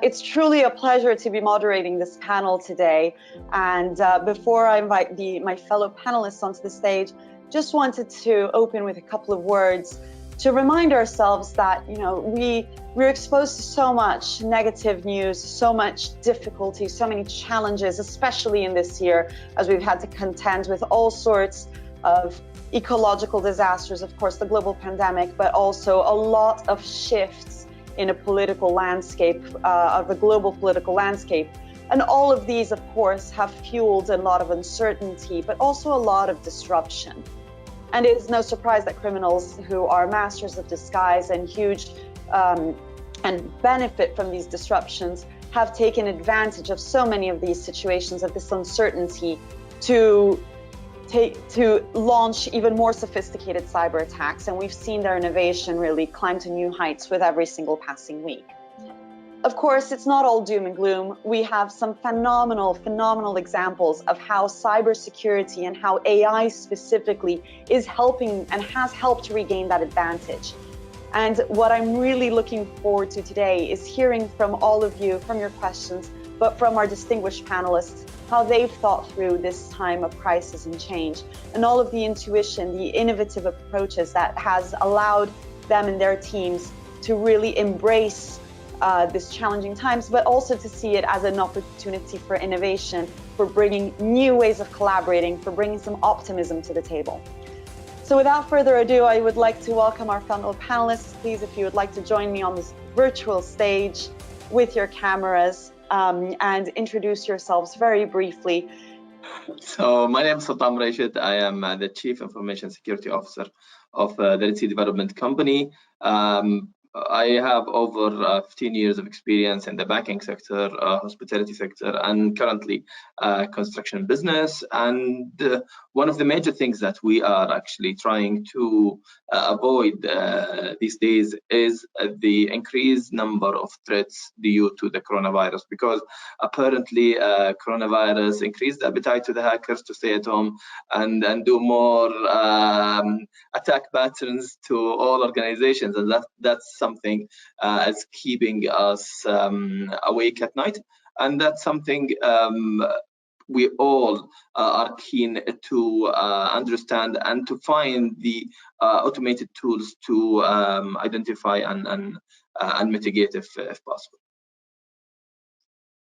It's truly a pleasure to be moderating this panel today. And before I invite my fellow panelists onto the stage, just wanted to open with a couple of words to remind ourselves that, you know, we're exposed to so much negative news, so much difficulty, so many challenges, especially in this year, as we've had to contend with all sorts of ecological disasters, of course, the global pandemic, but also a lot of shifts in a political landscape, of the global political landscape. And all of these, of course, have fueled a lot of uncertainty, but also a lot of disruption. And it is no surprise that criminals who are masters of disguise and and benefit from these disruptions have taken advantage of so many of these situations, of this uncertainty, to launch even more sophisticated cyber attacks. And we've seen their innovation really climb to new heights with every single passing week. Of course, it's not all doom and gloom. We have some phenomenal examples of how cybersecurity and how AI specifically is helping and has helped to regain that advantage. And what I'm really looking forward to today is hearing from all of you, from your questions, but from our distinguished panelists, how they've thought through this time of crisis and change, and all of the intuition, the innovative approaches that has allowed them and their teams to really embrace this challenging times, but also to see it as an opportunity for innovation, for bringing new ways of collaborating, for bringing some optimism to the table. So without further ado, I would like to welcome our fellow panelists. Please, if you would like to join me on this virtual stage with your cameras, and introduce yourselves very briefly. So my name is SULTAN MORAISHED. I am the Chief Information Security Officer of the Red Sea Development Company. I have over 15 years of experience in the banking sector, hospitality sector, and currently construction business. And one of the major things that we are actually trying to avoid these days is the increased number of threats due to the coronavirus, because apparently coronavirus increased the appetite to the hackers to stay at home and do more attack patterns to all organizations, and that's something is keeping us awake at night, and that's something we all are keen to understand and to find the automated tools to identify and mitigate if possible.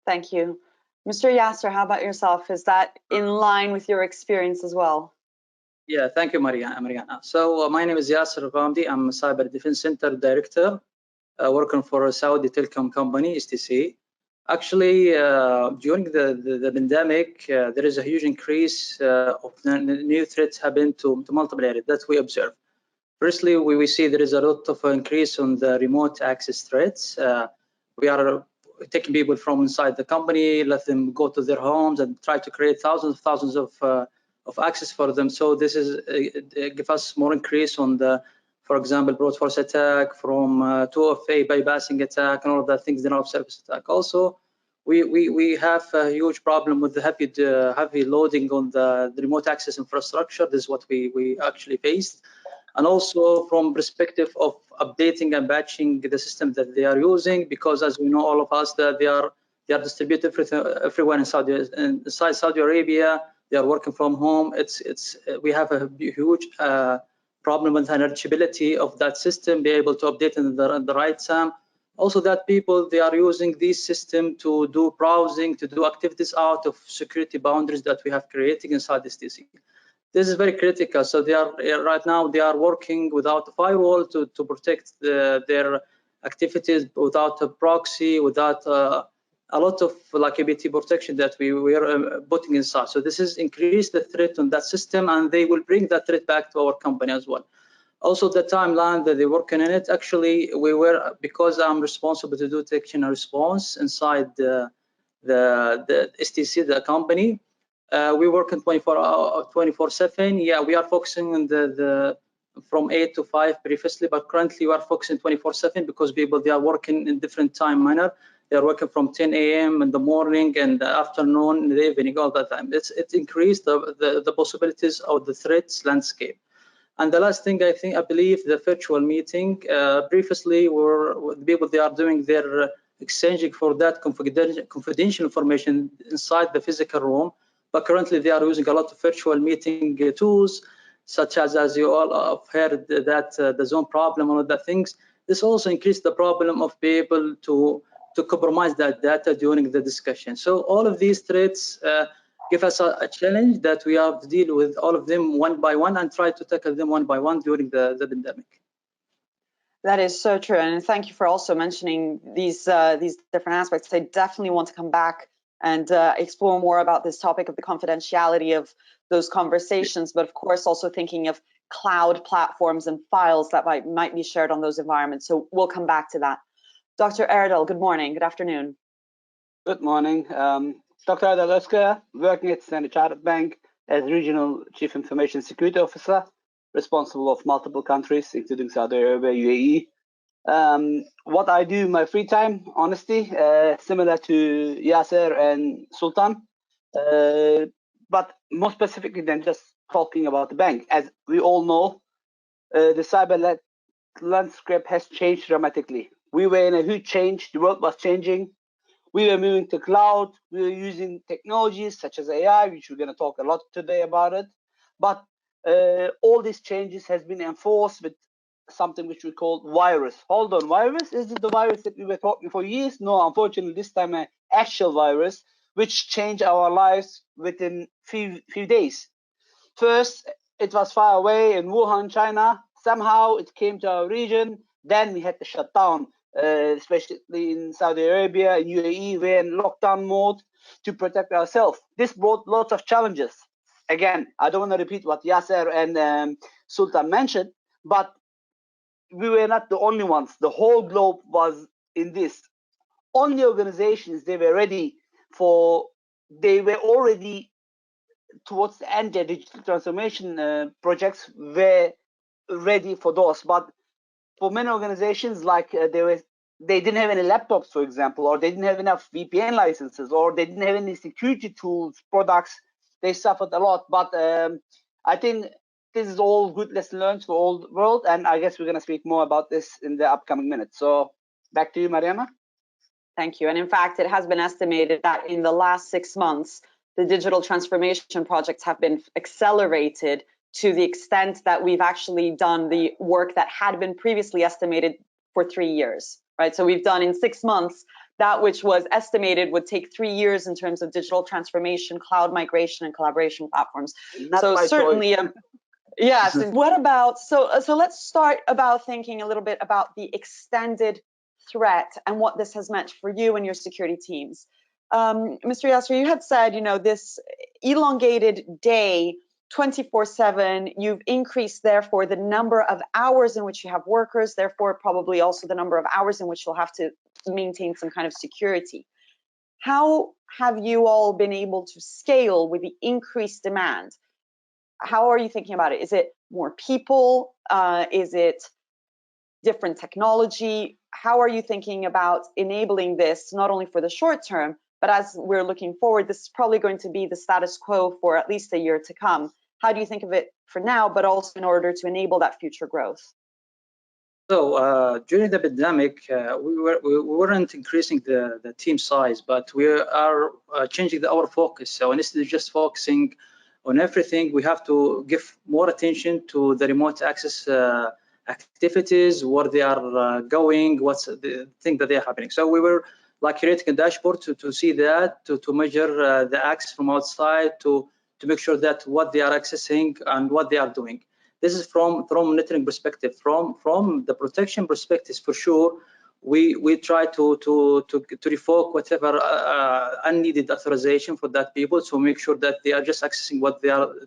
Thank you. Mr. Yasser, how about yourself? Is that in line with your experience as well? Yeah, thank you, Mariana. So my name is YASSER. I'm a Cyber Defense Center Director, working for a Saudi telecom company, STC. Actually, during the pandemic, there is a huge increase of new threats happening to multiple areas that we observe. Firstly, we see there is a lot of increase on the remote access threats. We are taking people from inside the company, let them go to their homes and try to create thousands of access for them. So this is give us more increase on the, for example, brute force attack, from 2FA bypassing attack, and all of that things, denial of service attack. Also, we have a huge problem with the heavy loading on the remote access infrastructure. This is what we actually faced. And also from perspective of updating and batching the system that they are using, because as we know, all of us, that they are distributed everywhere in Saudi Arabia. They are working from home. We have a huge problem with the unreachability of that system, be able to update in the right time. Also that people, they are using this system to do browsing, to do activities out of security boundaries that we have created inside this STC. This is very critical. So they are right now, they are working without a firewall to protect their activities, without a proxy, without a lot of like APT protection that we are putting inside. So this has increased the threat on that system, and they will bring that threat back to our company as well. Also, the timeline that they're working in it, actually, because I'm responsible to do detection and response inside the STC, the company, we work in 24/7. Yeah, we are focusing on the from 8 to 5 previously, but currently we are focusing 24/7 because people, they are working in different time manner. They are working from 10 a.m. in the morning and the afternoon, in the evening, all that time. It's increased the possibilities of the threats landscape. And the last thing, I believe the virtual meeting, previously the people, they are doing their exchanging for that confidential information inside the physical room. But currently they are using a lot of virtual meeting tools, such as you all have heard that the Zoom problem and all that things. This also increased the problem of being able to compromise that data during the discussion. So all of these threats give us a challenge that we have to deal with all of them one by one and try to tackle them one by one during the pandemic. That is so true, and thank you for also mentioning these different aspects. I definitely want to come back and explore more about this topic of the confidentiality of those conversations, but of course also thinking of cloud platforms and files that might be shared on those environments. So we'll come back to that. Dr. Erdal, good morning, good afternoon. Good morning. Dr. Erdal Ozkaya, working at Standard Chartered Bank as Regional Chief Information Security Officer, responsible of multiple countries, including Saudi Arabia, UAE. What I do in my free time, honestly, similar to Yasser and Sultan, but more specifically than just talking about the bank. As we all know, the cyber landscape has changed dramatically. We were in a huge change. The world was changing. We were moving to cloud. We were using technologies such as AI, which we're going to talk a lot today about it. But all these changes has been enforced with something which we call virus. Hold on, virus? Is it the virus that we were talking for years? No, unfortunately, this time an actual virus, which changed our lives within few days. First, it was far away in Wuhan, China. Somehow it came to our region. Then we had to shut down, especially in Saudi Arabia and UAE. We're in lockdown mode to protect ourselves. This brought lots of challenges. Again, I don't want to repeat what Yasser and Sultan mentioned, but we were not the only ones. The whole globe was in this. Only organizations they were ready for, they were already towards the end, their digital transformation projects were ready for those. But for many organizations, like they didn't have any laptops, for example, or they didn't have enough VPN licenses, or they didn't have any security tools, products. They suffered a lot. But I think this is all good lesson learned for all the world, and I guess we're going to speak more about this in the upcoming minutes. So back to you, Mariana. Thank you. And in fact, it has been estimated that in the last 6 months, the digital transformation projects have been accelerated to the extent that we've actually done the work that had been previously estimated for 3 years, right? So we've done in 6 months that which was estimated would take 3 years in terms of digital transformation, cloud migration, and collaboration platforms. So certainly, yes. What about, so let's start about thinking a little bit about the extended threat and what this has meant for you and your security teams. Mr. Yasser, you had said, this elongated day, 24/7, you've increased, therefore, the number of hours in which you have workers, therefore, probably also the number of hours in which you'll have to maintain some kind of security. How have you all been able to scale with the increased demand? How are you thinking about it? Is it more people? Is it different technology? How are you thinking about enabling this, not only for the short term, but as we're looking forward, this is probably going to be the status quo for at least a year to come. How do you think of it for now, but also in order to enable that future growth? So during the pandemic, we weren't increasing the team size, but we are changing our focus. So instead of just focusing on everything, we have to give more attention to the remote access activities, where they are going, what's the thing that they are happening. So we were like creating a dashboard to see that, to measure the access from outside, to make sure that what they are accessing and what they are doing. This is from monitoring perspective. From the protection perspective, for sure, we try to revoke whatever unneeded authorization for that people, to make sure that they are just accessing what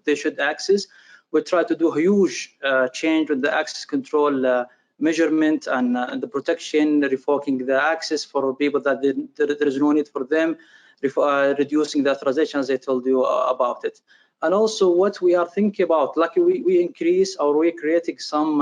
they should access. We try to do a huge change with the access control measurement and the protection, revoking the access for people that there is no need for them, reducing the authorization, as I told you about it. And also what we are thinking about, like we increase, or we're creating some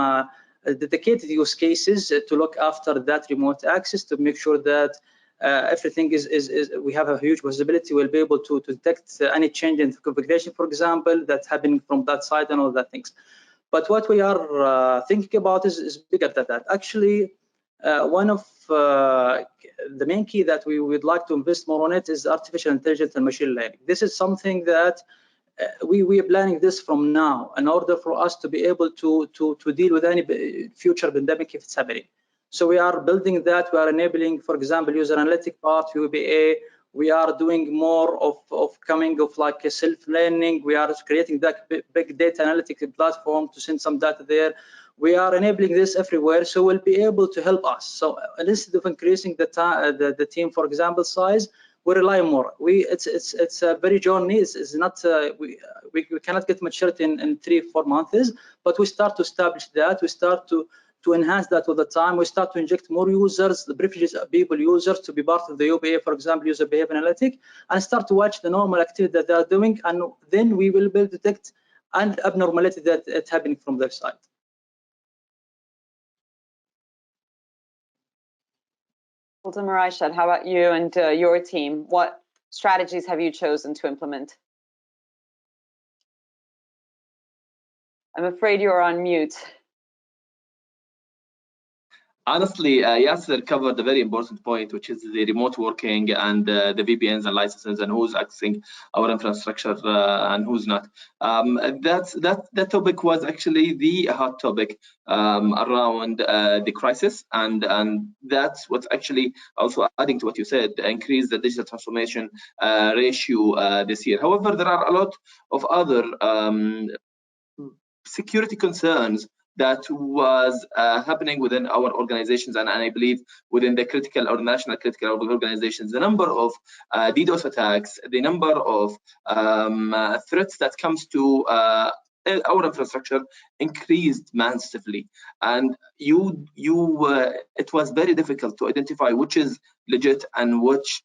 dedicated use cases to look after that remote access, to make sure that everything is we have a huge visibility. We'll be able to detect any change in configuration, for example, that's happening from that side and all that things. But what we are thinking about is bigger than that. Actually, One of the main key that we would like to invest more on it is artificial intelligence and machine learning. This is something that we are planning this from now in order for us to be able to deal with any future pandemic if it's happening. So we are building that. We are enabling, for example, user analytic part, UBA. We are doing more of coming of like a self-learning. We are creating that big data analytics platform to send some data there. We are enabling this everywhere, so we'll be able to help us. So instead of increasing the team, for example, size, we rely more. It's a very journey. It's not we cannot get maturity in 3-4 months, but we start to establish that. We start to enhance that all the time. We start to inject more users, the privileged people users, to be part of the UBA, for example, user behavior analytic, and start to watch the normal activity that they are doing, and then we will be able to detect an abnormality that it's happening from their side. Sultan MORAISHED, how about you and your team? What strategies have you chosen to implement? I'm afraid you're on mute. Honestly, Yasser covered a very important point, which is the remote working and the VPNs and licenses and who's accessing our infrastructure and who's not. That topic was actually the hot topic around the crisis, and that's what's actually also adding to what you said, increase the digital transformation ratio this year. However, there are a lot of other security concerns that was happening within our organizations, and I believe within the critical or national critical organizations. The number of DDoS attacks, the number of threats that comes to our infrastructure increased massively, and it was very difficult to identify which is legit and which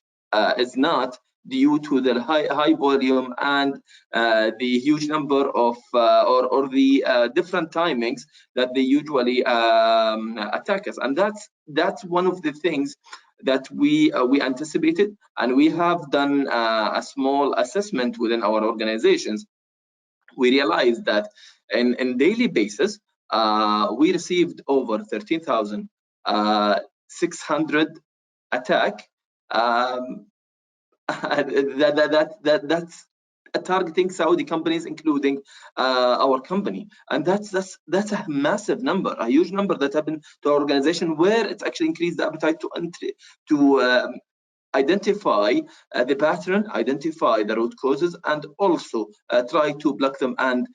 is not, due to the high volume and the huge number of or the different timings that they usually attack us. And that's one of the things that we anticipated, and we have done a small assessment within our organizations. We realized that in daily basis we received over 13,600 attack. That's targeting Saudi companies, including our company, and that's a massive number, a huge number that happened to our organization, where it's actually increased the appetite to identify the pattern, identify the root causes, and also try to block them and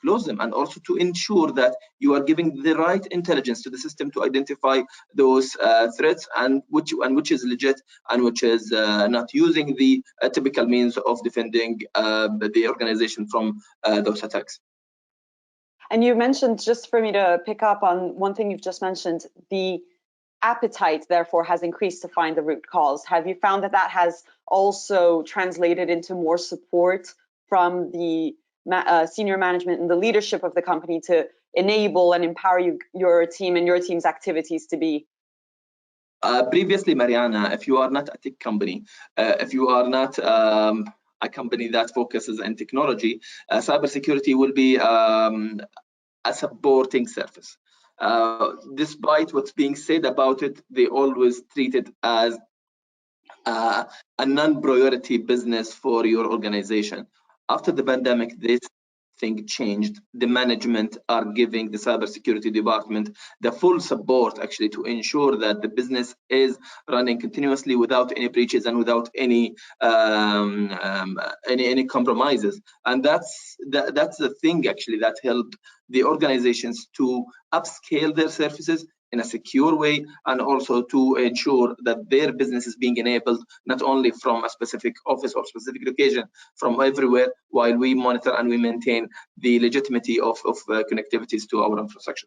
close them, and also to ensure that you are giving the right intelligence to the system to identify those threats, and which is legit and which is not, using the typical means of defending the organization from those attacks. And you mentioned, just for me to pick up on one thing you've just mentioned, the appetite therefore has increased to find the root cause. Have you found that that has also translated into more support from the senior management and the leadership of the company to enable and empower your team and your team's activities to be? Previously, MARIANA, if you are not a tech company, if you are not a company that focuses on technology, cybersecurity will be a supporting service. Despite what's being said about it, they always treat it as a non-priority business for your organization. After the pandemic, this thing changed. The management are giving the cybersecurity department the full support, actually, to ensure that the business is running continuously without any breaches and without any compromises. And that's the thing, actually, that helped the organizations to upscale their services in a secure way, and also to ensure that their business is being enabled not only from a specific office or specific location, from everywhere, while we monitor and we maintain the legitimacy of connectivities to our infrastructure.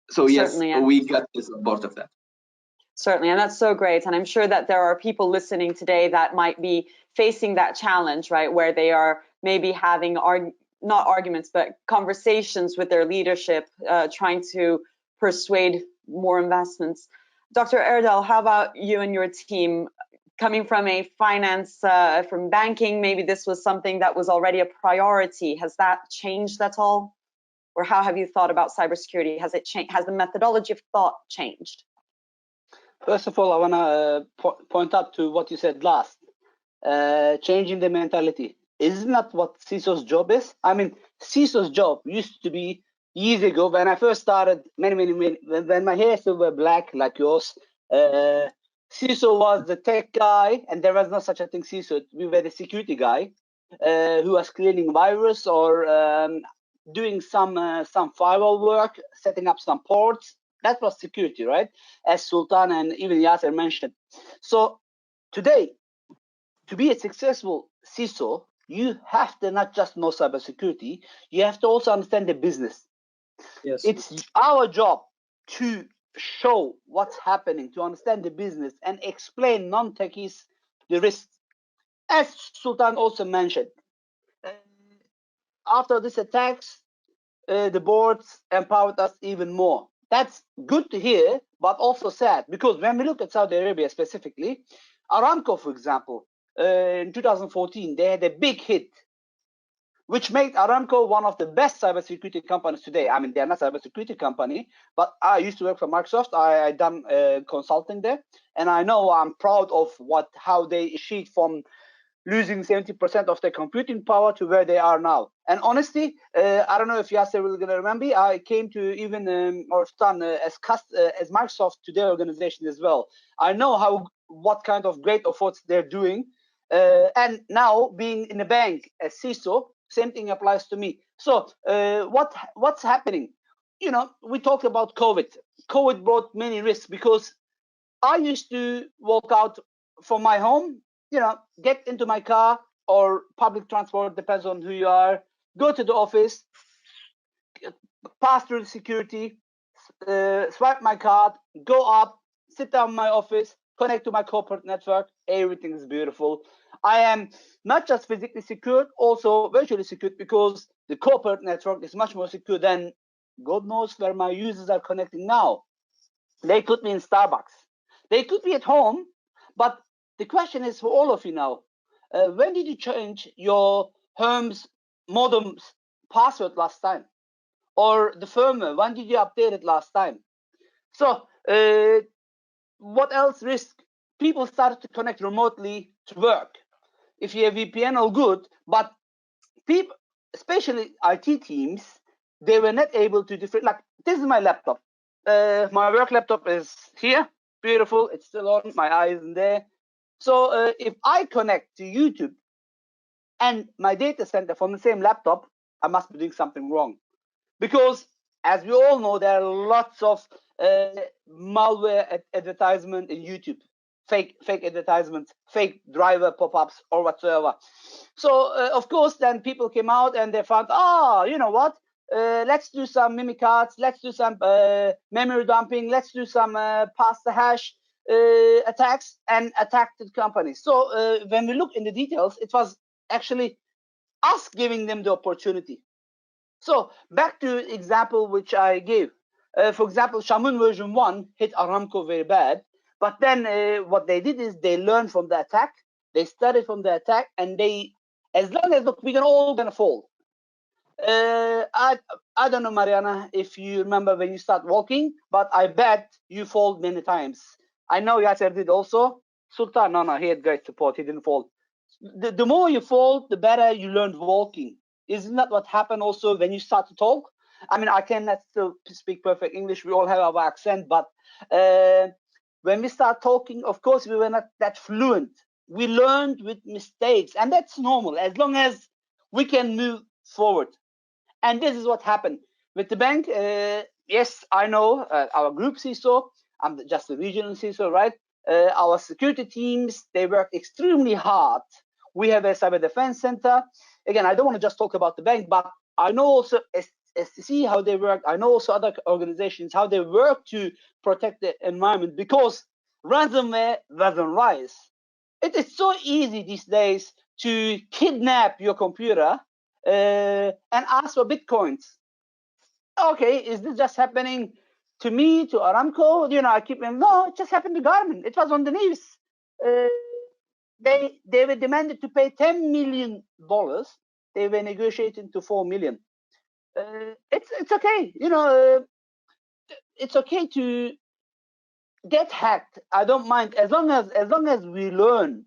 So yes, we got the support of that. Certainly, and that's so great. And I'm sure that there are people listening today that might be facing that challenge, right, where they are maybe having not arguments, but conversations with their leadership, trying to persuade more investments. Dr. Erdal, how about you and your team? Coming from a finance, from banking, maybe this was something that was already a priority. Has that changed at all? or how have you thought about cybersecurity? Has it changed? Has the methodology of thought changed? First of all, I want to point up to what you said last. Changing the mentality. Isn't that what CISO's job is? I mean, CISO's job used to be years ago when I first started, many, when my hair still were black like yours. CISO was the tech guy, and there was no such a thing CISO. We were the security guy who was cleaning virus or doing some firewall work, setting up some ports. That was security, right? As Sultan and even Yasser mentioned. So today, to be a successful CISO, you have to not just know cybersecurity, you have to also understand the business. Yes. It's our job to show what's happening, to understand the business and explain non-techies the risks. As Sultan also mentioned, after this attacks, the boards empowered us even more. That's good to hear, but also sad, because when we look at Saudi Arabia specifically, Aramco, for example, in 2014, they had a big hit, which made Aramco one of the best cybersecurity companies today. I mean, they're not a cybersecurity company, but I used to work for Microsoft. I done consulting there, and I know I'm proud of how they achieved from losing 70% of their computing power to where they are now. And honestly, I don't know if Yasser will gonna remember. I came to even or done as Microsoft to their organization as well. I know what kind of great efforts they're doing. And now being in a bank as CISO, same thing applies to me. So what's happening? You know, we talked about COVID. COVID brought many risks because I used to walk out from my home, you know, get into my car or public transport, depends on who you are, go to the office, pass through the security, swipe my card, go up, sit down in my office, connect to my corporate network, everything is beautiful. I am not just physically secured, also virtually secured, because the corporate network is much more secure than God knows where my users are connecting now. They could be in Starbucks. They could be at home, but the question is for all of you now, when did you change your home's modem's password last time? Or the firmware, when did you update it last time? So what else risk? People started to connect remotely to work. If you have VPN, all good, but people, especially IT teams, they were not able to different. Like, this is my laptop. My work laptop is here, beautiful. It's still on. My eye isn't there. So if I connect to YouTube and my data center from the same laptop, I must be doing something wrong, because as we all know, there are lots of malware advertisement in YouTube, fake advertisements, fake driver pop-ups or whatsoever. So of course, then people came out and they found, you know what? Let's do some mimic cards. Let's do some memory dumping. Let's do some pass the hash attacks and attacked the company. So when we look in the details, it was actually us giving them the opportunity. So back to example which I gave. For example, Shamoon version 1 hit Aramco very bad. But then what they did is they learned from the attack. They studied from the attack, and they, as long as, look, we're all gonna fall. I don't know, Mariana, if you remember when you start walking, but I bet you fall many times. I know Yasser did also. Sultan, no, he had great support. He didn't fall. The more you fall, the better you learned walking. Isn't that what happened also when you start to talk? I mean, I cannot still speak perfect English. We all have our accent, but when we start talking, of course, we were not that fluent. We learned with mistakes, and that's normal as long as we can move forward. And this is what happened with the bank. Yes, I know our group CISO. I'm just the regional CISO, right? Our security teams, they work extremely hard. We have a cyber defense center. Again, I don't want to just talk about the bank, but I know also STC, how they work. I know also other organizations, how they work to protect the environment, because ransomware doesn't rise. It is so easy these days to kidnap your computer and ask for Bitcoins. Okay, is this just happening to me, to Aramco? You know, I keep them. No, it just happened to Garmin. It was on the news. They were demanded to pay $10 million. They were negotiating to $4 million. it's okay. You know, it's okay to get hacked. I don't mind as long as we learn.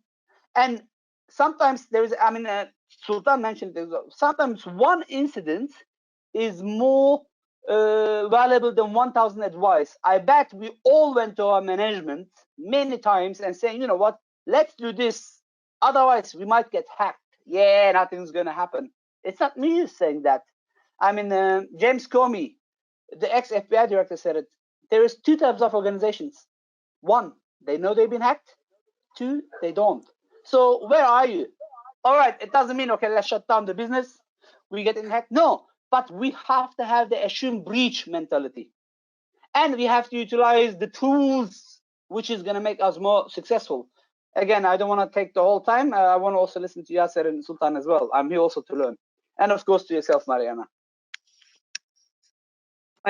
And sometimes there is, I mean, Sultan mentioned this, sometimes one incident is more valuable than 1,000 advice. I bet we all went to our management many times and saying, you know what, let's do this, otherwise we might get hacked. Yeah, nothing's gonna happen. It's not me saying that. I mean, James Comey, the ex-FBI director, said it. There is two types of organizations. One, they know they've been hacked. Two, they don't. So where are you? All right, it doesn't mean, okay, let's shut down the business. We get hacked. No, but we have to have the assume breach mentality. And we have to utilize the tools which is going to make us more successful. Again, I don't want to take the whole time. I want to also listen to Yasser and Sultan as well. I'm here also to learn. And of course to yourself, Mariana.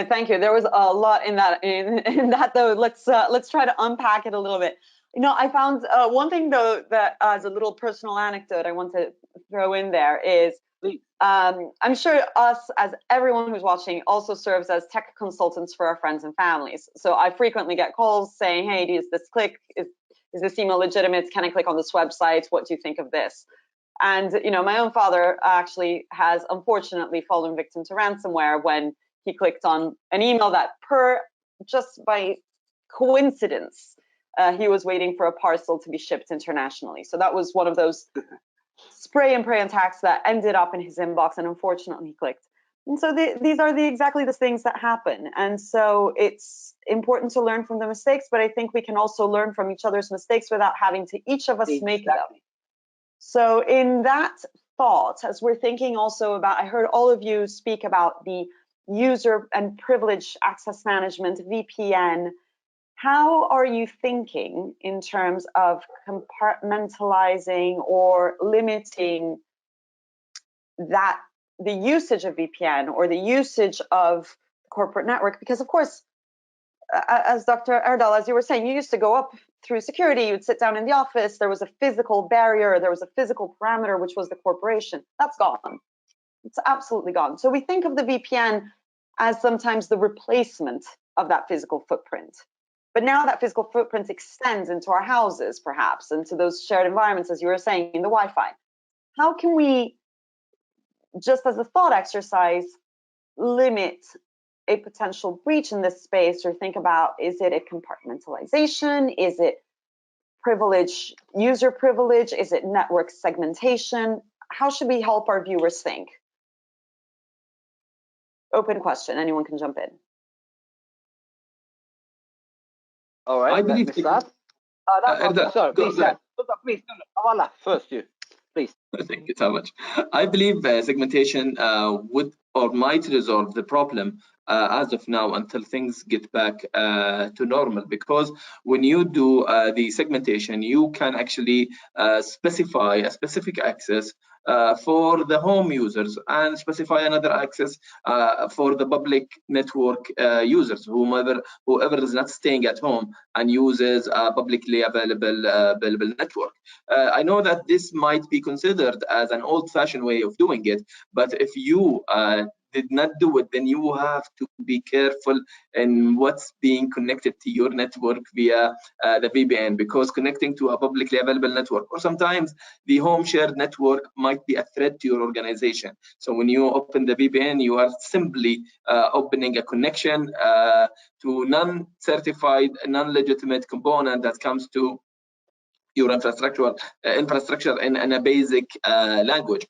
Thank you. There was a lot in that. In that though, let's try to unpack it a little bit. You know, I found one thing though that as a little personal anecdote I want to throw in there is I'm sure us, as everyone who's watching, also serves as tech consultants for our friends and families. So I frequently get calls saying, "Hey, does this click? Is this email legitimate? Can I click on this website? What do you think of this?" And you know, my own father actually has unfortunately fallen victim to ransomware when he clicked on an email that, just by coincidence, he was waiting for a parcel to be shipped internationally. So that was one of those spray and pray attacks that ended up in his inbox, and unfortunately he clicked. And so these are exactly the things that happen. And so it's important to learn from the mistakes, but I think we can also learn from each other's mistakes without having to each of us make them. So in that thought, as we're thinking also about, I heard all of you speak about the user and privilege access management, VPN. How are you thinking in terms of compartmentalizing or limiting that, the usage of VPN or the usage of corporate network? Because of course, as Dr. Erdal, as you were saying, you used to go up through security, you'd sit down in the office, there was a physical barrier, there was a physical parameter, which was the corporation. That's gone. It's absolutely gone. So we think of the VPN as sometimes the replacement of that physical footprint. But now that physical footprint extends into our houses, perhaps, into those shared environments, as you were saying, in the Wi-Fi. How can we, just as a thought exercise, limit a potential breach in this space, or think about, is it a compartmentalization? Is it privilege, user privilege? Is it network segmentation? How should we help our viewers think? Open question, anyone can jump in. All right, I believe start. Sorry, please, please, no, first you, please. Thank you so much. I believe segmentation would or might resolve the problem as of now until things get back to normal, because when you do the segmentation, you can actually specify a specific access for the home users and specify another access for the public network users, whoever is not staying at home and uses a publicly available network. I know that this might be considered as an old-fashioned way of doing it, but if you did not do it, then you have to be careful in what's being connected to your network via the VPN, because connecting to a publicly available network, or sometimes the home shared network, might be a threat to your organization. So when you open the VPN, you are simply opening a connection to non-certified, non-legitimate component that comes to your infrastructure in a basic language.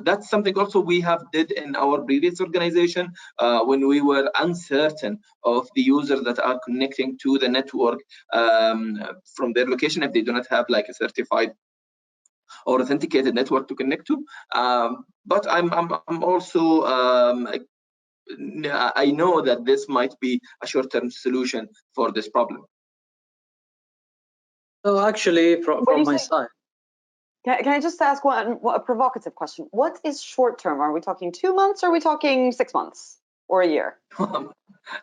That's something also we have did in our previous organization when we were uncertain of the users that are connecting to the network from their location, if they do not have like a certified or authenticated network to connect to. But I'm also I know that this might be a short-term solution for this problem. So actually, from my side, can I just ask a provocative question? What is short term? Are we talking 2 months, or are we talking 6 months or a year?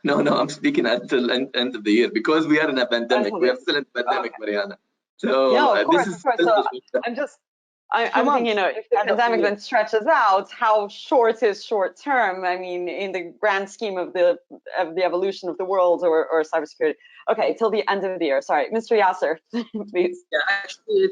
No, I'm speaking until end of the year, because we are in a pandemic. We are still in a pandemic, Mariana. So no, of course. This is so I'm thinking, you know, if the pandemic then stretches out, how short is short term? I mean, in the grand scheme of the evolution of the world or cybersecurity. Okay, till the end of the year. Sorry, Mr. Yasser, please. Yeah, actually,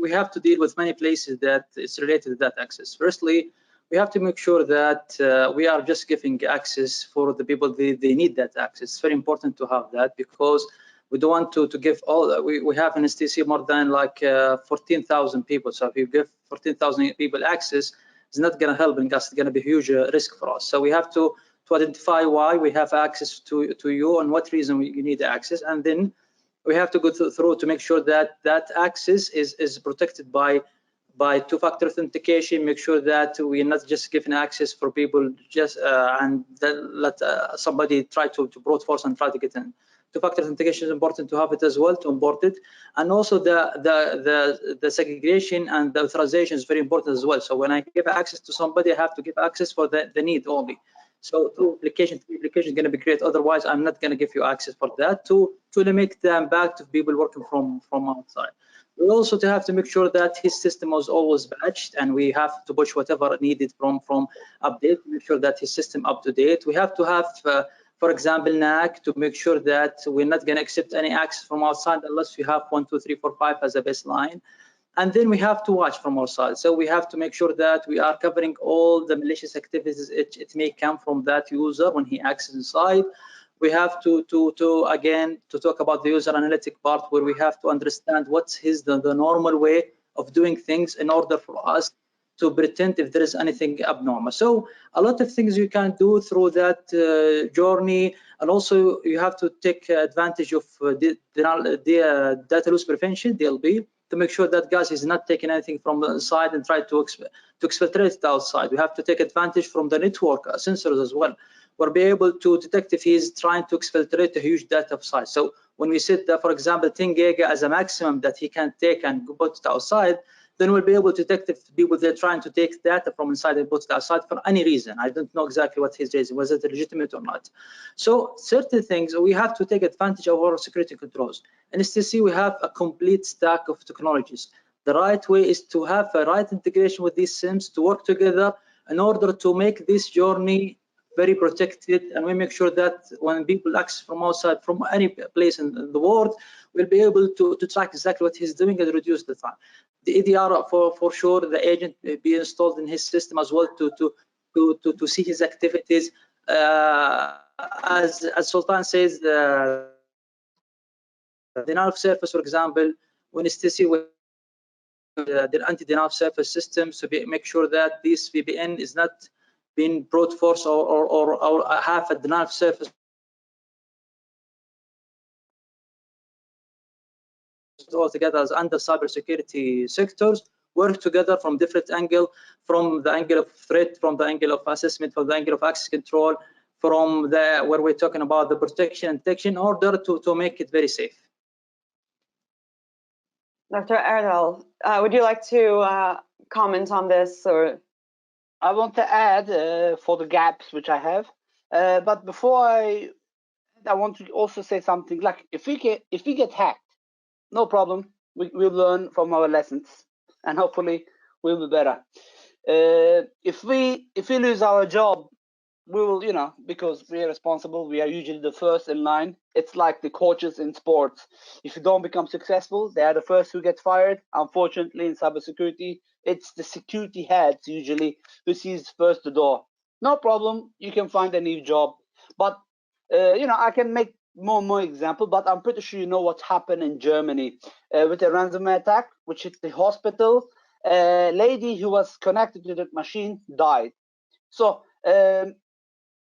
we have to deal with many places that it's related to that access. Firstly, we have to make sure that we are just giving access for the people they need that access. It's very important to have that, because we don't want to give all. We have in STC more than like 14,000 people. So if you give 14,000 people access, it's not going to help us. It's going to be a huge risk for us. So we have to identify why we have access to you and what reason you need access, and then we have to go through to make sure that that access is protected by two-factor authentication. Make sure that we're not just giving access for people just and then let somebody try to brute force and try to get in. Two-factor authentication is important to have it as well, to import it, and also the segregation and the authorization is very important as well. So when I give access to somebody, I have to give access for the need only. So two application is going to be great. Otherwise, I'm not going to give you access for that to limit the impact of people working from outside. We also have to make sure that his system was always patched, and we have to push whatever needed from update to make sure that his system up to date. We have to have, for example, NAC to make sure that we're not going to accept any access from outside unless we have 1, 2, 3, 4, 5 as a baseline. And then we have to watch from our side. So we have to make sure that we are covering all the malicious activities it may come from that user when he accesses inside. We have to again talk about the user analytic part, where we have to understand what's the normal way of doing things in order for us to pretend if there is anything abnormal. So a lot of things you can do through that journey, and also you have to take advantage of the data loss prevention, DLP, to make sure that guys is not taking anything from the inside and try to exfiltrate it outside. We have to take advantage from the network sensors as well. We'll be able to detect if he's trying to exfiltrate a huge data size. So when we set, for example, 10 giga as a maximum that he can take and put it outside, then we'll be able to detect if people they're trying to take data from inside and put it outside for any reason. I don't know exactly what he's raising, was it legitimate or not. So certain things we have to take advantage of our security controls. In STC, we have a complete stack of technologies. The right way is to have a right integration with these SIMs to work together in order to make this journey very protected, and we make sure that when people access from outside, from any place in the world, we'll be able to track exactly what he's doing and reduce the time. The EDR for sure, the agent may be installed in his system as well to see his activities. As Sultan says, the denial of service, for example, when it's TC with the anti-denial of service system, so make sure that this VPN is not being brute force or have a denial of service all together as under cybersecurity sectors, work together from different angle, from the angle of threat, from the angle of assessment, from the angle of access control, from where we're talking about the protection and detection, in order to make it very safe. Dr. Erdal, would you like to comment on this? Or I want to add for the gaps which I have, but before I want to also say something like if we get hacked, no problem. We'll learn from our lessons, and hopefully we'll be better. If we lose our job, we will, you know, because we are responsible. We are usually the first in line. It's like the coaches in sports. If you don't become successful, they are the first who get fired. Unfortunately, in cybersecurity, it's the security heads usually who sees first the door. No problem. You can find a new job, but you know, I can make more example, but I'm pretty sure you know what happened in Germany with a ransomware attack, which hit the hospital. A lady who was connected to that machine died. So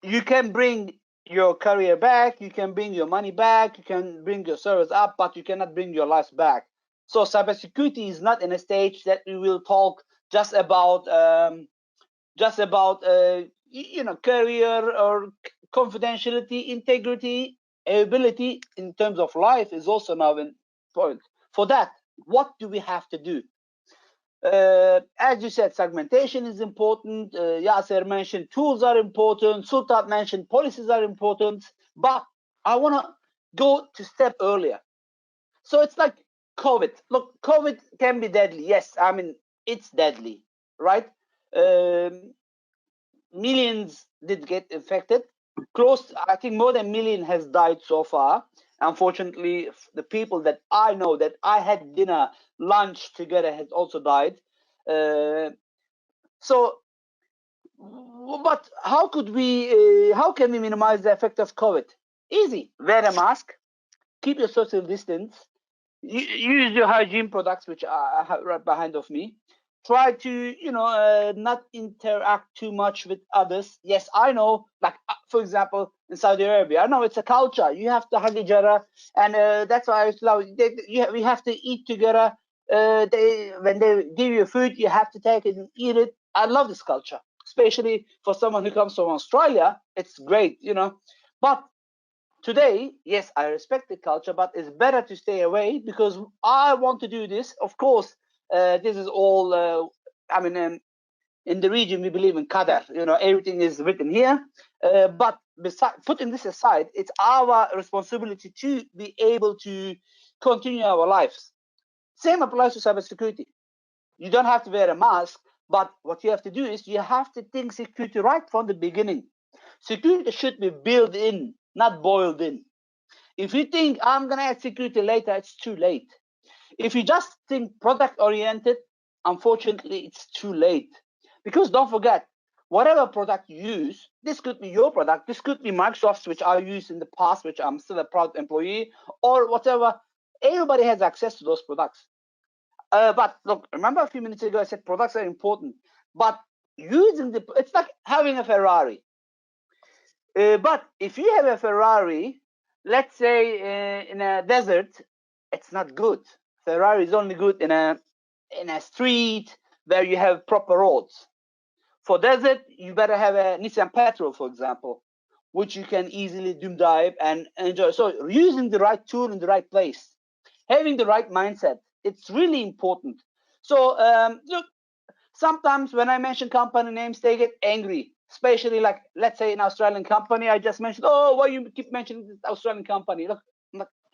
you can bring your career back, you can bring your money back, you can bring your servers up, but you cannot bring your life back. So cybersecurity is not in a stage that we will talk just about you know, career or confidentiality, integrity, ability in terms of life is also now important. For that, what do we have to do? As you said, segmentation is important. Yasser mentioned tools are important. Sultan mentioned policies are important. But I want to go to step earlier. So it's like COVID. Look, COVID can be deadly. Yes, I mean, it's deadly, right? Millions did get infected. I think more than a million has died so far. Unfortunately, the people that I know that I had dinner, lunch together has also died. But how can we minimize the effect of COVID? Easy. Wear a mask, keep your social distance, use your hygiene products, which I have right behind of me. Try to, not interact too much with others. Yes, I know, like, for example, in Saudi Arabia, I know it's a culture. You have to hug each other, and that's why we have to eat together. When they give you food, you have to take it and eat it. I love this culture, especially for someone who comes from Australia. It's great, But today, yes, I respect the culture, but it's better to stay away because I want to do this. Of course, this is all, in the region, we believe in qadar, everything is written here. But putting this aside, it's our responsibility to be able to continue our lives. Same applies to cybersecurity. You don't have to wear a mask, but what you have to do is you have to think security right from the beginning. Security should be built in, not boiled in. If you think I'm going to add security later, it's too late. If you just think product oriented, unfortunately, it's too late. Because don't forget, whatever product you use, this could be your product, this could be Microsoft's, which I used in the past, which I'm still a proud employee, or whatever. Everybody has access to those products. But look, remember a few minutes ago, I said products are important, but it's like having a Ferrari. But if you have a Ferrari, let's say in a desert, it's not good. Ferrari is only good in a street where you have proper roads. For desert, you better have a Nissan Patrol, for example, which you can easily doom dive and enjoy. So using the right tool in the right place, having the right mindset, it's really important. So look, sometimes when I mention company names, they get angry, especially like, let's say an Australian company. I just mentioned, oh, why you keep mentioning this Australian company? Look,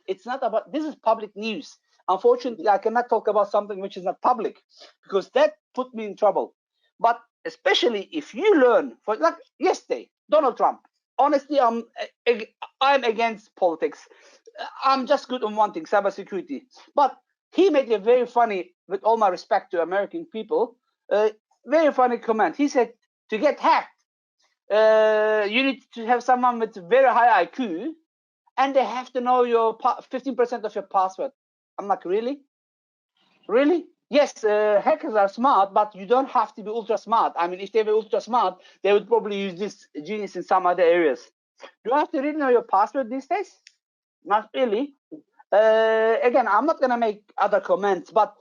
it's not about, this is public news. Unfortunately, I cannot talk about something which is not public because that put me in trouble. But especially if you learn, for like yesterday, Donald Trump, honestly, I'm against politics. I'm just good on one thing, cybersecurity. But he made a very funny, with all my respect to American people, very funny comment. He said, to get hacked, you need to have someone with very high IQ, and they have to know your 15% of your password. I'm like, really? Really? Yes, hackers are smart, but you don't have to be ultra smart. I mean, if they were ultra smart, they would probably use this genius in some other areas. Do you have to really know your password these days? Not really. Again, I'm not going to make other comments, but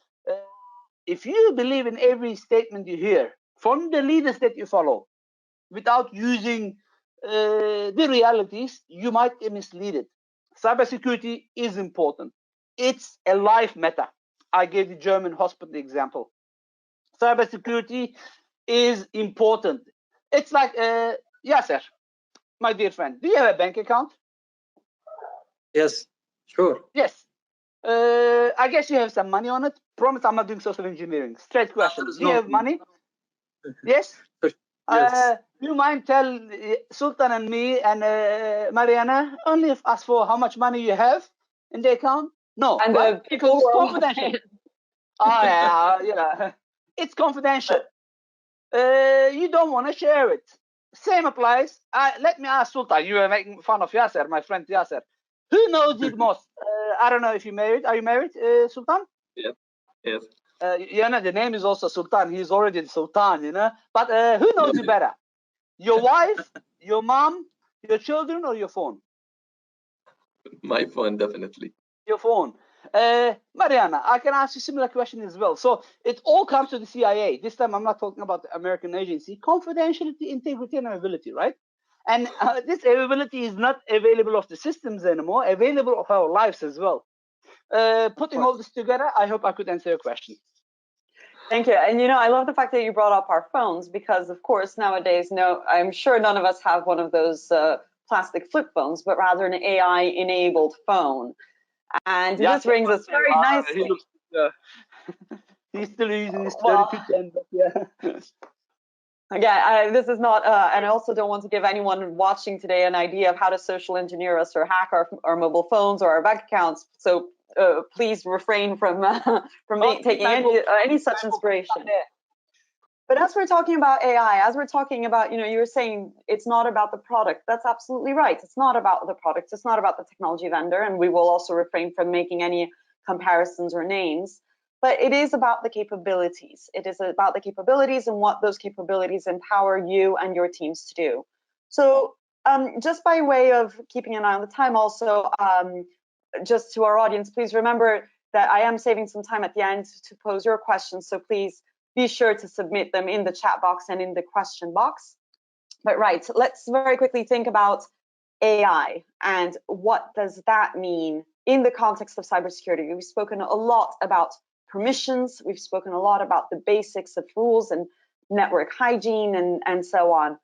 if you believe in every statement you hear from the leaders that you follow without using the realities, you might be misleaded. Cybersecurity is important. It's a life matter. I gave the German hospital example. Cybersecurity is important. It's like, Yasser, my dear friend, do you have a bank account? Yes, sure. Yes. I guess you have some money on it. Promise I'm not doing social engineering. Straight question. Do you have money? Yes? Yes. Do you mind tell Sultan and me and MARIANA only ask for how much money you have in the account? No, And right? Because it's confidential. It's confidential. You don't want to share it. Same applies. Let me ask Sultan. You are making fun of Yasser, my friend Yasser. Who knows it most? I don't know if you're married. Are you married, Sultan? Yes. Yes. The name is also Sultan. He's already the Sultan, But who knows you better? Your wife, your mom, your children, or your phone? My phone, definitely. Your phone. MARIANA, I can ask you a similar question as well. So it all comes to the CIA. This time I'm not talking about the American agency. Confidentiality, integrity, and availability, right? And this availability is not available of the systems anymore, available of our lives as well. Putting all this together, I hope I could answer your question. Thank you. And I love the fact that you brought up our phones because, of course, nowadays, I'm sure none of us have one of those plastic flip phones, but rather an AI-enabled phone. And this brings us very nicely. He's still using his Well, 3210, but yeah. Again, this is not, and I also don't want to give anyone watching today an idea of how to social engineer us or hack our mobile phones or our bank accounts. So please refrain from taking any such inspiration. But as we're talking about AI, as we're talking about, you were saying it's not about the product. That's absolutely right. It's not about the product. It's not about the technology vendor, and we will also refrain from making any comparisons or names. But it is about the capabilities. It is about the capabilities and what those capabilities empower you and your teams to do. So just by way of keeping an eye on the time also, just to our audience, please remember that I am saving some time at the end to pose your questions. So please be sure to submit them in the chat box and in the question box. But right, let's very quickly think about AI and what does that mean in the context of cybersecurity. We've spoken a lot about permissions. We've spoken a lot about the basics of rules and network hygiene and so on.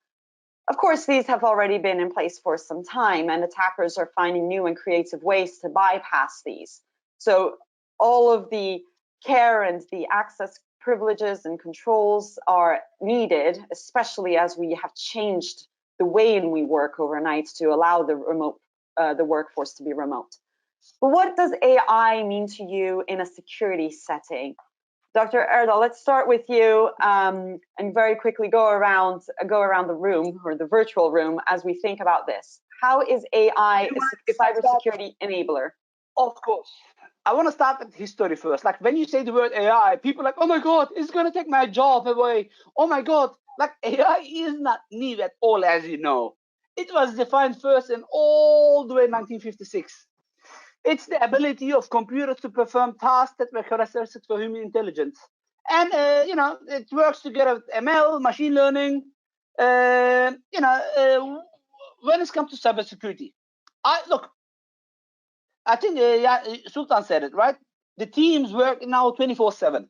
Of course, these have already been in place for some time, and attackers are finding new and creative ways to bypass these. So all of the care and the access privileges and controls are needed, especially as we have changed the way in we work overnight to allow the workforce to be remote. But what does AI mean to you in a security setting? Dr. Erdal, let's start with you and very quickly go around the room or the virtual room as we think about this. How is AI a cybersecurity enabler? Of course. I want to start with history first. Like when you say the word AI, people are like, oh my God, it's going to take my job away. Oh my God, like AI is not new at all, as you know. It was defined first in all the way 1956. It's the ability of computers to perform tasks that were characteristic for human intelligence. And, it works together with ML, machine learning, when it comes to cybersecurity. I think Sultan said it, right? The teams work now 24/7.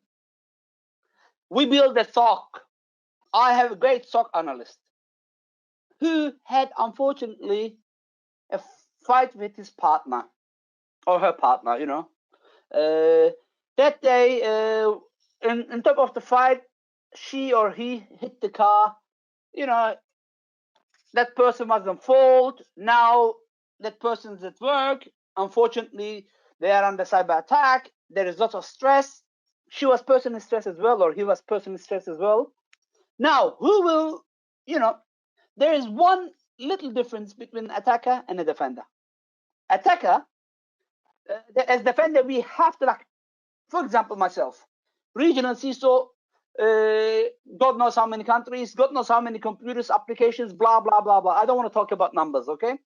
We build a SOC. I have a great SOC analyst who had, unfortunately, a fight with his partner or her partner, that day, in top of the fight, she or he hit the car. That person was at fault. Now that person's at work. Unfortunately, they are under cyber attack. There is lots of stress. She was personally stressed as well, or he was personally stressed as well. Now, who will, there is one little difference between attacker and a defender. Attacker, as defender, we have to, like, for example, myself, regional CISO, God knows how many countries, God knows how many computers, applications, blah, blah, blah, blah. I don't want to talk about numbers, okay?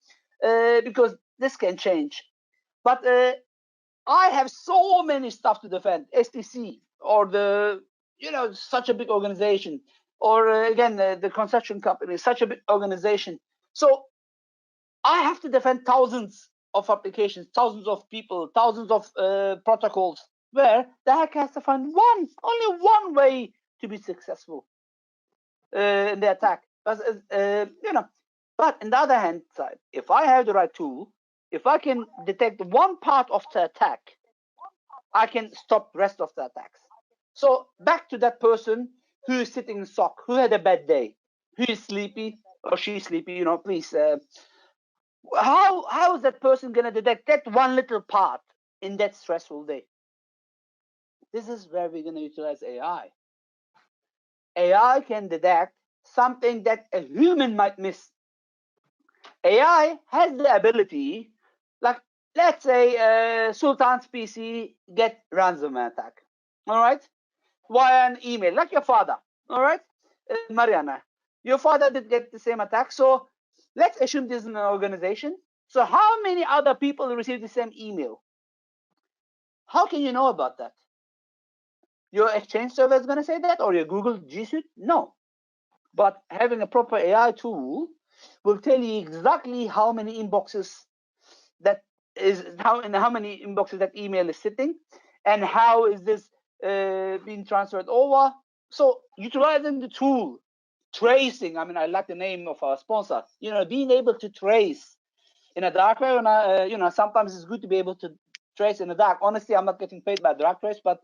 Because this can change. But I have so many stuff to defend, STC, or such a big organization, or again, the construction company, such a big organization. So I have to defend thousands of applications, thousands of people, thousands of protocols, where the hacker has to find only one way to be successful in the attack. But on the other hand side, if I have the right tool, if I can detect one part of the attack, I can stop the rest of the attacks. So back to that person who is sitting in SOC, who had a bad day, who is sleepy or she's sleepy, please. How is that person going to detect that one little part in that stressful day? This is where we're going to utilize AI. AI can detect something that a human might miss. AI has the ability, like, let's say Sultan's PC get ransomware attack, all right, via an email, like your father, all right, Mariana, your father did get the same attack. So let's assume this is an organization. So how many other people receive the same email? How can you know about that? Your Exchange server is going to say that, or your Google G Suite? No. But having a proper AI tool will tell you exactly how many inboxes how many inboxes that email is sitting, and how is this being transferred over. So utilizing the tool, tracing. I mean, I like the name of our sponsor. Being able to trace in a dark way. And sometimes it's good to be able to trace in the dark. Honestly, I'm not getting paid by Dark Trace, but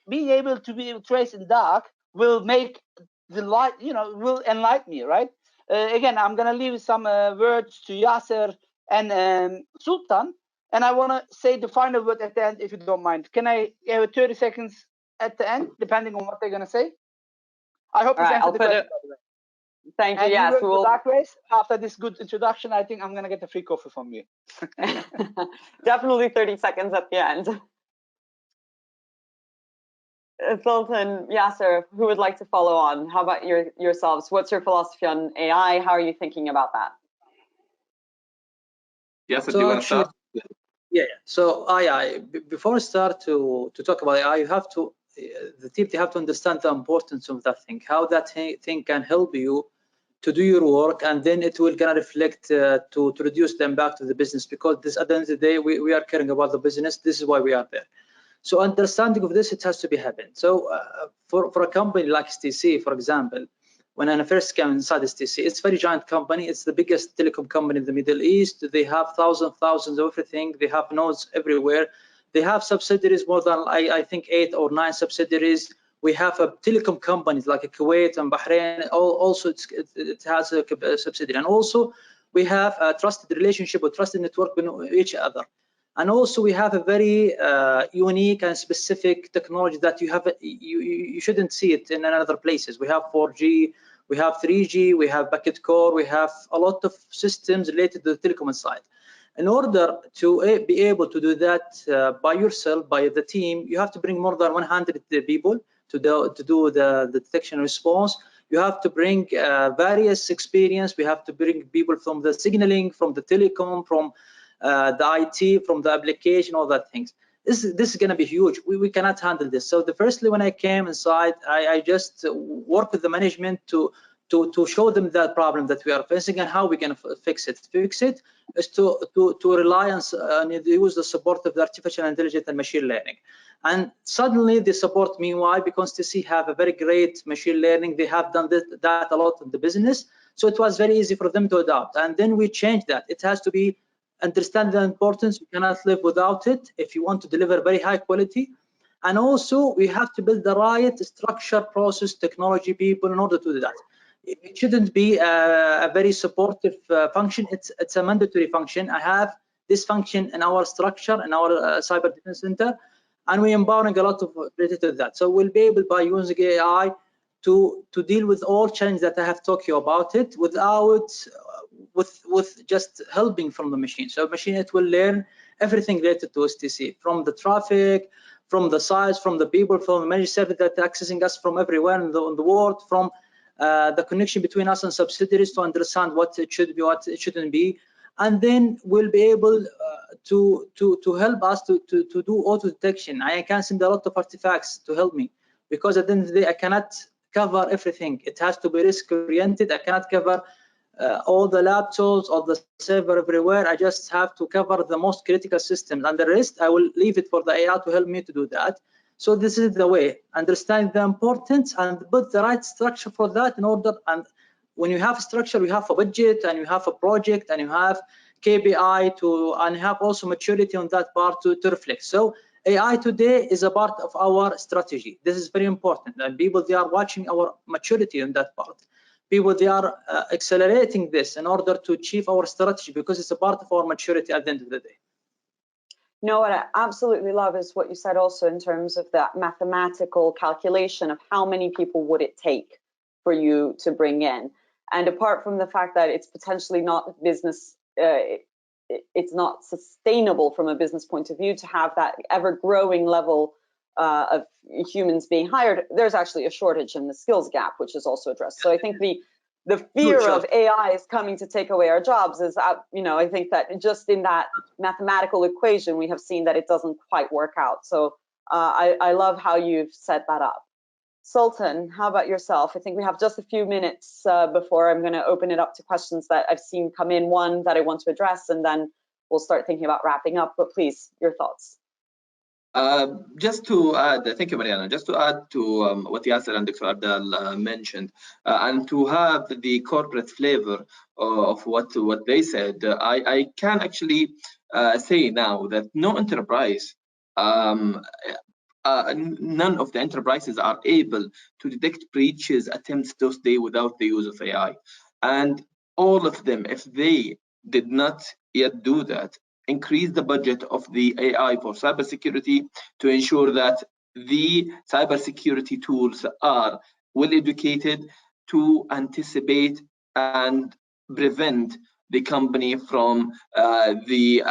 being able to trace in dark will make the light, will enlighten me, right? Again, I'm gonna leave some words to Yasser and Sultan, and I want to say the final word at the end, if you don't mind. Can I have 30 seconds at the end, depending on what they're gonna say? I hope this answered the question. Thank you. And yes, we will. Dark race. After this good introduction, I think I'm gonna get a free coffee from you. Definitely 30 seconds at the end. Sultan, Yasser, who would like to follow on? How about yourselves? What's your philosophy on AI? How are you thinking about that? Yasser, do you want to start? Yeah. So before we start to talk about AI, you have to the team, they have to understand the importance of that thing, how that thing can help you to do your work, and then it will gonna reflect to reduce the impact of the business, because this, at the end of the day, we are caring about the business. This is why we are there. So understanding of this, it has to be happening. So for a company like STC, for example, when I first came inside STC, it's a very giant company. It's the biggest telecom company in the Middle East. They have thousands of everything. They have nodes everywhere. They have subsidiaries, more than I think 8 or 9 subsidiaries. We have a telecom companies like Kuwait and Bahrain. Also, it has a subsidiary, and also we have a trusted relationship or trusted network with each other. And also we have a very unique and specific technology that you shouldn't see it in other places. We have 4G, we have 3G, we have packet core, we have a lot of systems related to the telecom side. In order to be able to do that by yourself, by the team, you have to bring more than 100 people to do the detection and response. You have to bring various experience. We have to bring people from the signaling, from the telecom, from the IT, from the application, all that things. This is going to be huge. We cannot handle this. So firstly, when I came inside, I just work with the management to show them that problem that we are facing and how we can fix it. Fix it is to rely on use the support of the artificial intelligence and machine learning. And suddenly they support me. Why? Because TC have a very great machine learning. They have done that a lot in the business. So it was very easy for them to adopt. And then we changed that. It has to be understand the importance. We cannot live without it if you want to deliver very high quality. And also we have to build the right structure, process, technology people in order to do that. It shouldn't be a very supportive function. It's a mandatory function. I have this function in our structure, in our cyber defense center, and we're empowering a lot of related to that. So we'll be able, by using AI, to deal with all challenges that I have talked to you about it without with just helping from the machine. So machine, it will learn everything related to STC, from the traffic, from the size, from the people, from the managed service that are accessing us from everywhere in the world, from the connection between us and subsidiaries to understand what it should be, what it shouldn't be, and then we'll be able to help us to do auto detection. I can send a lot of artifacts to help me, because at the end of the day I cannot cover everything. It has to be risk oriented. I cannot cover all the laptops, all the server everywhere. I just have to cover the most critical systems, and the rest I will leave it for the AI to help me to do that. So this is the way, understand the importance and put the right structure for that in order. And when you have a structure, you have a budget and you have a project and you have KPI and you have also maturity on that part to reflect. So AI today is a part of our strategy. This is very important, and people, they are watching our maturity in that part. People, they are accelerating this in order to achieve our strategy, because it's a part of our maturity at the end of the day. No, what I absolutely love is what you said also in terms of that mathematical calculation of how many people would it take for you to bring in. And apart from the fact that it's potentially not business, it's not sustainable from a business point of view to have that ever-growing level of humans being hired, there's actually a shortage in the skills gap, which is also addressed. So I think the fear of AI is coming to take away our jobs is, I think that just in that mathematical equation, we have seen that it doesn't quite work out. So I love how you've set that up. Sultan, how about yourself? I think we have just a few minutes before I'm going to open it up to questions that I've seen come in, one that I want to address, and then we'll start thinking about wrapping up. But please, your thoughts. Just to add, thank you, Mariana. Just to add to what Yasser and Dr. Erdal mentioned, and to have the corporate flavor of what they said, I can actually say now that no enterprise none of the enterprises are able to detect breaches attempts those days without the use of AI. And all of them, if they did not yet do that, increase the budget of the AI for cybersecurity to ensure that the cybersecurity tools are well educated to anticipate and prevent the company from the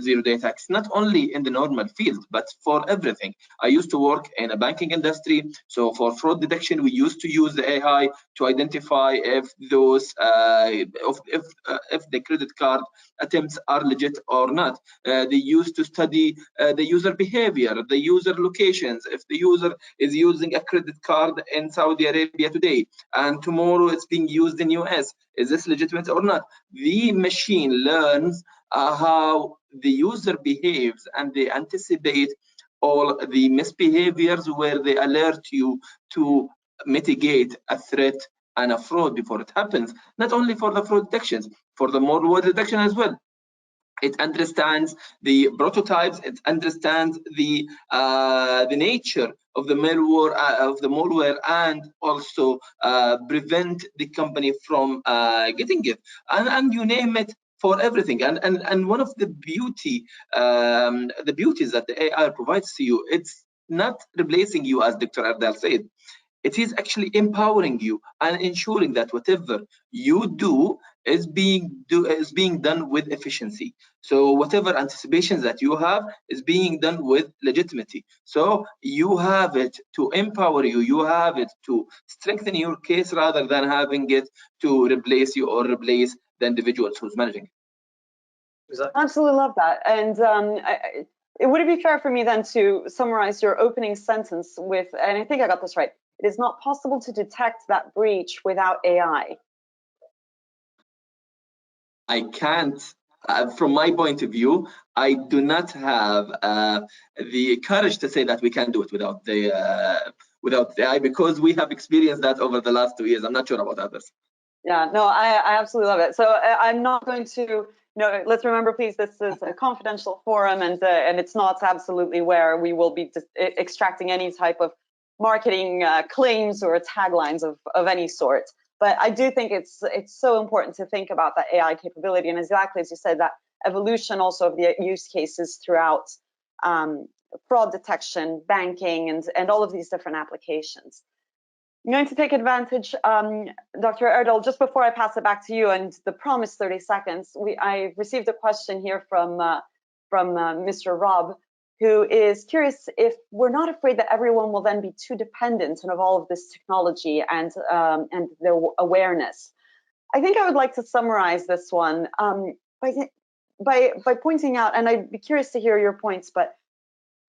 zero-day attacks, not only in the normal field, but for everything. I used to work in a banking industry, so for fraud detection, we used to use the AI to identify if those, if the credit card attempts are legit or not. They used to study the user behavior, the user locations. If the user is using a credit card in Saudi Arabia today, and tomorrow it's being used in US, is this legitimate or not? The machine learns how the user behaves, and they anticipate all the misbehaviors where they alert you to mitigate a threat and a fraud before it happens. Not only for the fraud detections, for the malware detection as well. It understands the prototypes. It understands the nature of the malware, and also prevent the company from getting it. And you name it, for everything. And one of the beauties that the AI provides to you, it's not replacing you, as Dr. Erdal said. It is actually empowering you and ensuring that whatever you do is being done with efficiency. So whatever anticipations that you have is being done with legitimacy. So you have it to empower you. You have it to strengthen your case rather than having it to replace you or replace the individuals who's managing it. Exactly. Absolutely love that. And would it be fair for me then to summarize your opening sentence with, and I think I got this right, it is not possible to detect that breach without AI? I can't, from my point of view, I do not have the courage to say that we can do it without the AI, because we have experienced that over the last 2 years. I'm not sure about others. Yeah, no, I absolutely love it. So I'm not going to, let's remember, please, this is a confidential forum, and it's not absolutely where we will be extracting any type of marketing claims or taglines of any sort. But I do think it's so important to think about that AI capability, and exactly as you said, that evolution also of the use cases throughout fraud detection, banking, and all of these different applications. I'm going to take advantage, Dr. Erdal, just before I pass it back to you and the promised 30 seconds, I received a question here from Mr. Rob, who is curious if we're not afraid that everyone will then be too dependent on all of this technology and their awareness. I think I would like to summarize this one by pointing out, and I'd be curious to hear your points, but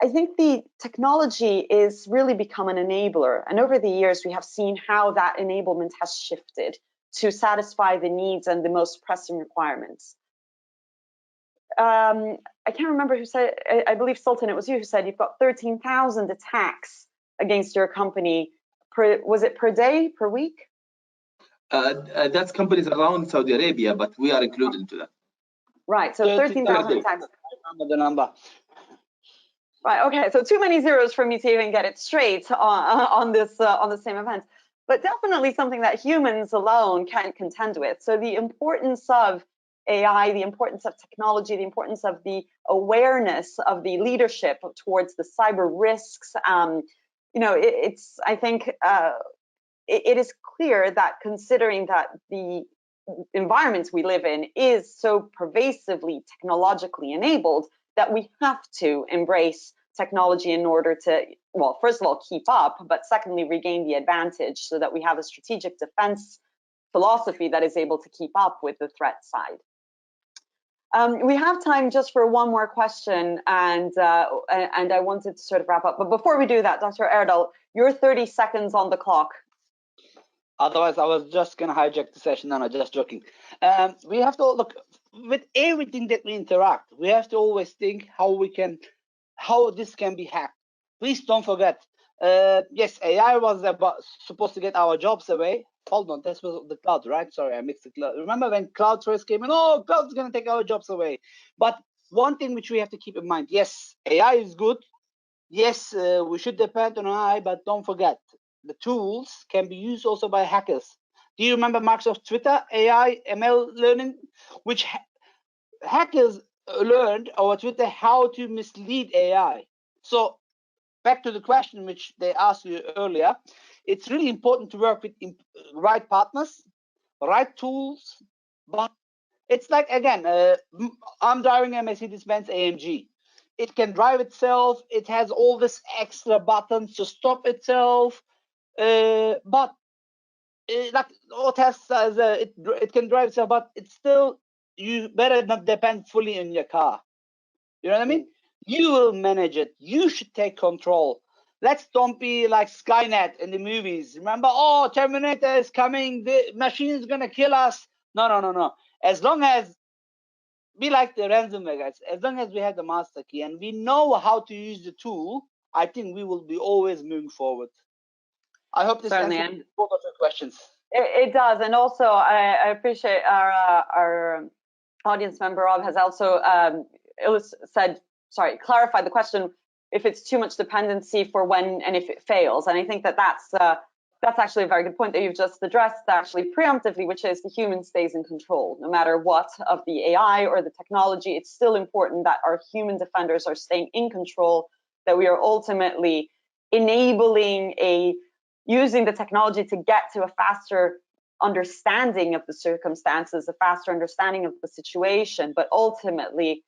I think the technology is really become an enabler. And over the years, we have seen how that enablement has shifted to satisfy the needs and the most pressing requirements. I can't remember who said, I believe Sultan, it was you who said you've got 13,000 attacks against your company. Was it per day, per week? That's companies around Saudi Arabia, but we are included into that. Right, so 13,000 attacks. Remember the number. Right. Okay. So too many zeros for me to even get it straight on the same event, but definitely something that humans alone can't contend with. So the importance of AI, the importance of technology, the importance of the awareness of the leadership towards the cyber risks. It's. I think it is clear that considering that the environment we live in is so pervasively technologically enabled, that we have to embrace technology in order to, well, first of all, keep up, but secondly, regain the advantage so that we have a strategic defense philosophy that is able to keep up with the threat side. We have time just for one more question, and I wanted to sort of wrap up. But before we do that, Dr. Erdal, your 30 seconds on the clock. Otherwise, I was just going to hijack the session. No, just joking. We have to look with everything that we interact. We have to always think how this can be hacked. Please don't forget. Yes, AI was supposed to get our jobs away. Hold on, this was the cloud, right? Sorry, I mixed the cloud. Remember when cloud first came in? Oh, cloud is going to take our jobs away. But one thing which we have to keep in mind, yes, AI is good. yes, we should depend on AI, but don't forget, the tools can be used also by hackers. Do you remember Microsoft Twitter, AI, ML learning, which hackers learned over Twitter how to mislead AI? So back to the question which they asked you earlier, it's really important to work with right partners, right tools, but it's like, again, I'm driving a Mercedes-Benz AMG. It can drive itself. It has all this extra buttons to stop itself, but like all Tesla, it can drive itself, but it's still, you better not depend fully on your car. You know what I mean? You will manage it. You should take control. Let's don't be like Skynet in the movies. Remember, oh, Terminator is coming. The machine is gonna kill us. No, no, no, no. As long as, be like the ransomware guys, as long as we have the master key and we know how to use the tool, I think we will be always moving forward. I hope this answers both of your questions. It does, and also I appreciate our audience member Rob has also clarified the question if it's too much dependency for when and if it fails, and I think that's actually a very good point that you've just addressed actually preemptively, which is the human stays in control no matter what of the AI or the technology. It's still important that our human defenders are staying in control, that we are ultimately enabling using the technology to get to a faster understanding of the circumstances, a faster understanding of the situation, but ultimately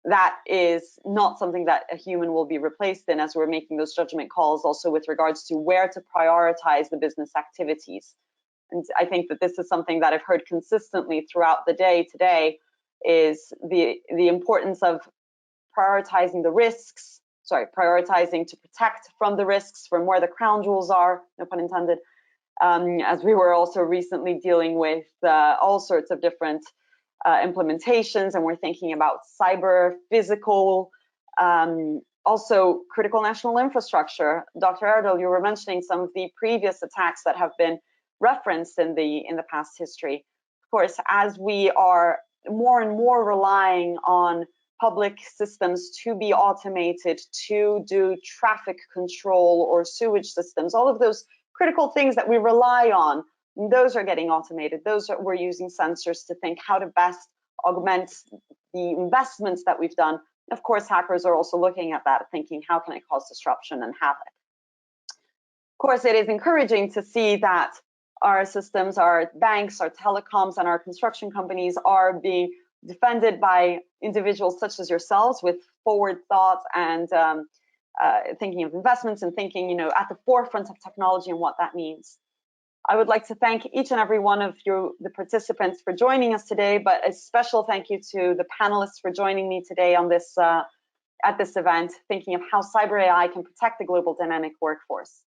that is not something that a human will be replaced in, as we're making those judgment calls also with regards to where to prioritize the business activities. And I think that this is something that I've heard consistently throughout the day today, is the importance of prioritizing the risks, prioritizing to protect from the risks, from where the crown jewels are, no pun intended, as we were also recently dealing with all sorts of different implementations, and we're thinking about cyber, physical, also critical national infrastructure. Dr. Erdal, you were mentioning some of the previous attacks that have been referenced in the past history. Of course, as we are more and more relying on public systems to be automated, to do traffic control or sewage systems, all of those critical things that we rely on, those are getting automated. We're using sensors to think how to best augment the investments that we've done. Of course, hackers are also looking at that, thinking how can I cause disruption and havoc. Of course, it is encouraging to see that our systems, our banks, our telecoms, and our construction companies are being defended by individuals such as yourselves with forward thoughts and thinking of investments and thinking, at the forefront of technology and what that means. I would like to thank each and every one of you, the participants, for joining us today, but a special thank you to the panelists for joining me today on this at this event, thinking of how cyber AI can protect the global dynamic workforce.